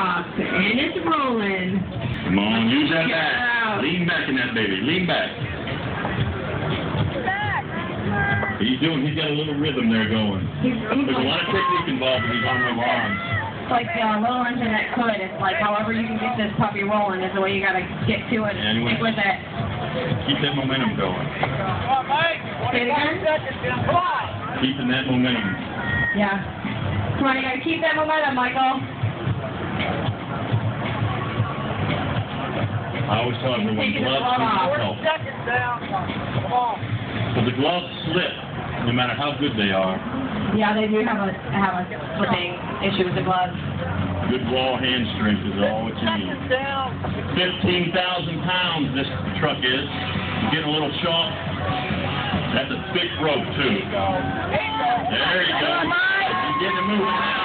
off, and it's rolling. Come on, use that Get back. out. Lean back in that baby. Lean back. He's got a little rhythm there going. He's There's a lot of technique involved with these arm arms. It's like little internet could. It's like however you can get this puppy rolling is the way you got to get to it and stick with it. Keep that momentum going. Say it again? Keeping that momentum. Yeah. Come on, you got to keep that momentum, Michael. I always tell everyone Taking the gloves glove off. help. So the gloves slip, no matter how good they are. Yeah, they do have a slipping issue with the gloves. Good wall hand strength is all what you need. 15,000 pounds this truck is. Getting a little short. That's a thick rope too. There you go. You're getting it moving now.